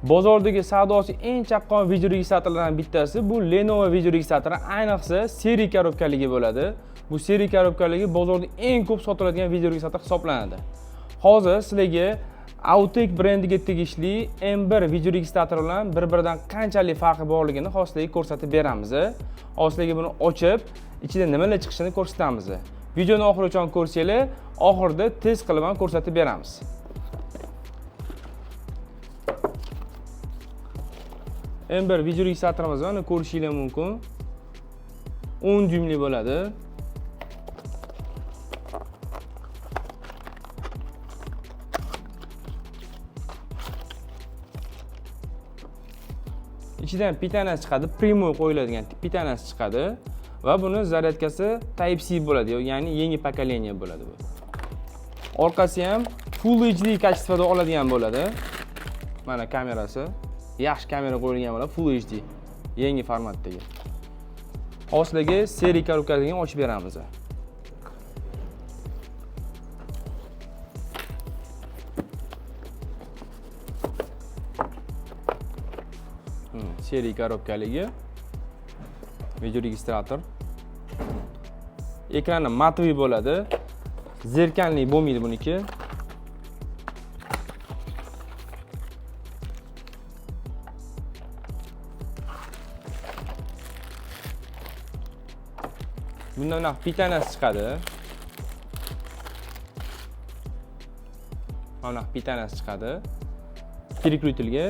Bozordagi savdosi eng chaqqon video registratorlardan bittasi bu Lenovo video registratori, ayniqsa seriya korobkaligi bo'ladi. Bu seriya korobkaligi bozorda eng ko'p sotiladigan video registrator hisoblanadi. Hozir sizlarga Autek brendiga tegishli M1 video registrator bilan bir-biridan qanchalik farqi borligini hozirga ko'rsatib beramiz. Hozirga buni ochib, ichida nimalar chiqishini ko'rsatamiz. Videoni oxirigacha ko'rsanglar, oxirida test qilib ham ko'rsatib beramiz. M1 video registratorimizni ko'rishingiz mumkin. 10 dyumli bo'ladi. İçidan pitanasi chiqadi, primo qo'yiladigan pitanasi chiqadi va buni zaryadkasi Type-C bo'ladi, ya'ni yangi pokoleniya bo'ladi bu. Orqasi ham Full HD kачествоda oladigan bo'ladi. Mana kamerasi, yaxshi kamera qo'yilgan bo'ladi, Full HD, yangi formatdagi. Hozirga seriya korobkasini ochib beramiz. Seriya korobkaligi video registrator. Ekrani matviy bo'ladi. Zerkanli bo'lmaydi buniki. Bundan bunaqa pitanasi chiqadi. Mana pitanasi chiqadi. Перекрутилga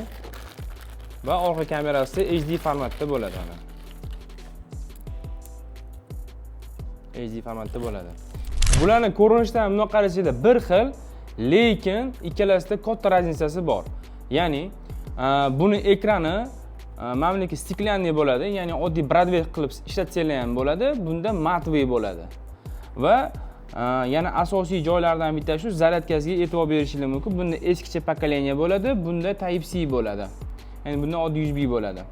va orqa kamerasi HD formatda bo'ladi mana. HD formatda bo'ladi. Bularning ko'rinishidan bundoq qarashingizda bir xil, lekin ikkalasida katta razницasi bor. Ya'ni buni ekrani mamlaki stiklanniy bo'ladi, ya'ni oddiy Broadway qilib ishlatsanglar ham bo'ladi, bunda matviy bo'ladi. Va yana asosiy joylardan bittasi shu zaryadkasiga e'tibor berishingiz mumkin. Bunda eskicha pokoleniya bo'ladi, bunda Type-C bo'ladi. Yani bunda oddiy USB bo'ladi.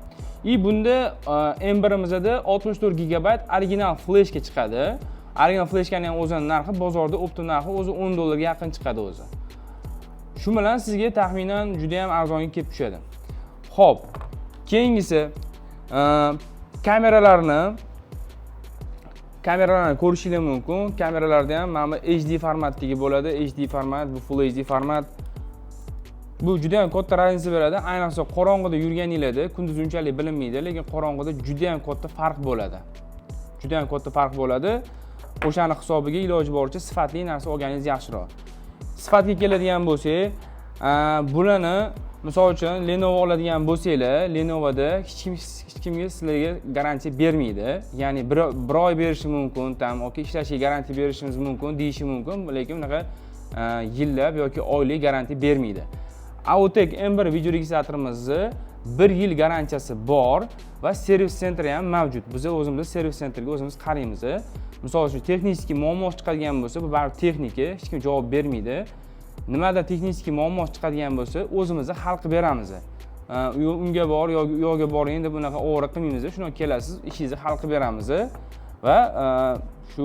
Bunda M1imizda 64 GB original flashka chiqadi. Original flashkaning ham o'zining narxi bozorda optim narxi o'zi $10 ga yaqin chiqadi o'zi. Shu bilan sizga taxminan juda ham arzonga kelib tushadi. Xo'p, keyingisi kameralarni ko'rishingiz mumkin. Kameralarda ham mana HD formatdagi bo'ladi. HD format, bu Full HD format. Bu juda ham katta raznica beradi. Ayniqsa qorong'ida yurganingizda kunduz unchalik bilinmaydi, lekin qorong'ida juda ham katta farq bo'ladi. Juda ham katta farq bo'ladi. O'shani hisobiga iloji boricha sifatli narsa olganingiz yaxshiroq. Sifatga keladigan bo'lsak, bularni misol uchun Lenovo oladigan bo'lsanglar, Lenovoda hech kimga sizlarga garantiya bermaydi. Ya'ni bir oy berishi mumkin, tam yoki ishlashiga garantiya berishimiz mumkin, deyishi mumkin, lekin bunaqa yillab yoki oylik garantiya bermaydi. Autek M1 video registratorimizni 1 yil garantiyasi bor va servis sentri ham mavjud. Biz o'zimiz servis sentriga o'zimiz qaraymiz. Misol uchun texnik muammo chiqadigan bo'lsa, bu baribir texnika, hech kim javob bermaydi. Nimada texnik muammo chiqadigan bo'lsa, o'zimiz hal qilib beramiz. Unga bor yo'ga boring deb bunaqa o'g'ri qilmaymiz. Shuni kelasiz, ishingizni hal qilib beramiz va shu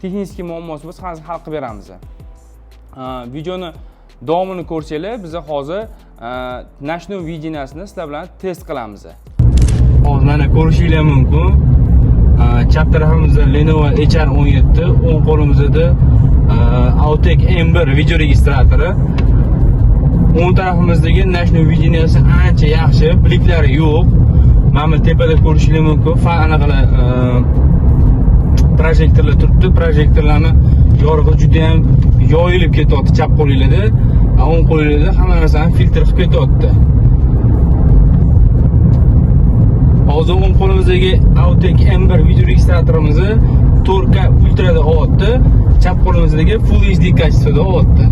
texnik muammosi bo'lsa, hal qilib beramiz. Videoni davomini ko'rsanglar, biz hozir nashno videosini sizlar bilan test qilamiz. Hozir mana ko'rishingiz mumkin. Chap tarafimizda Lenovo HR17, o'ng qo'limizda Autek M1 video registratori. O'ng tarafimizdagi nashno videosi ancha yaxshi, bliklari yo'q. Mana tepada ko'rishingiz mumkin. Anaqalar projektorlar turibdi. Projektorlarni yorug'i juda ham yoyilib ketyapti chap qo'lingizda. O'ng qo'lingizda hamma narsani filtr qilib ketyapti. Hozir o'ng qo'limizdagi Autek M1 video registratorimizni 4K ultrada olyapti. Chap qo'limizdagi Full HD kачествоda olyapti.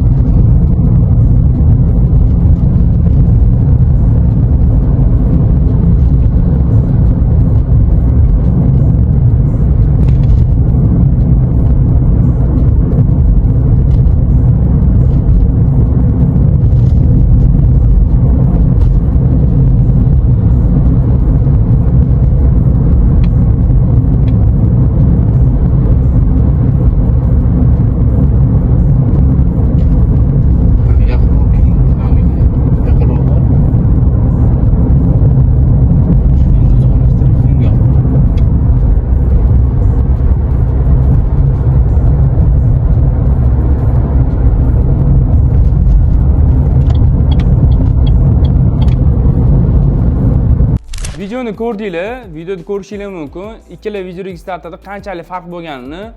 Videoni ko'rdinglar, videoda ko'rishingiz mumkin. Ikkala video registratorda qanchalik farq bo'lganini.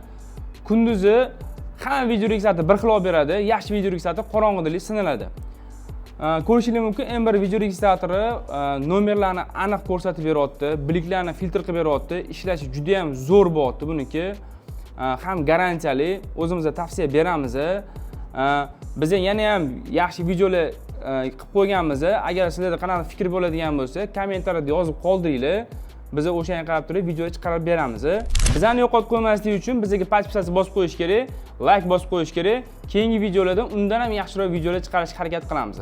Kunduzi hamma video registrator bir xil olib beradi, yaxshi video registrator qorong'uda sinaladi. Ko'rishingiz mumkin, M1 video registratori nomerlarni aniq ko'rsatib beryapti, bliklarni filtr qilib beryapti, ishlashi juda ham zo'r bo'lyapti buniki. Ham garantiyali, o'zimizga tavsiya beramiz. Biz yana ham yaxshi videolar qilib qo'yganmiz. Agar sizlarda qanaqa fikr bo'ladigan bo'lsa, kommentariyada yozib qoldiringlar. Biz o'shanga qarab turib video chiqarib beramiz. Bizani yo'qotib qo'ymaslik uchun bizga podpisasiya bosib qo'yish kerak, like bosib qo'yish kerak. Keyingi videolarda undan ham yaxshiroq videolar chiqarishga harakat qilamiz.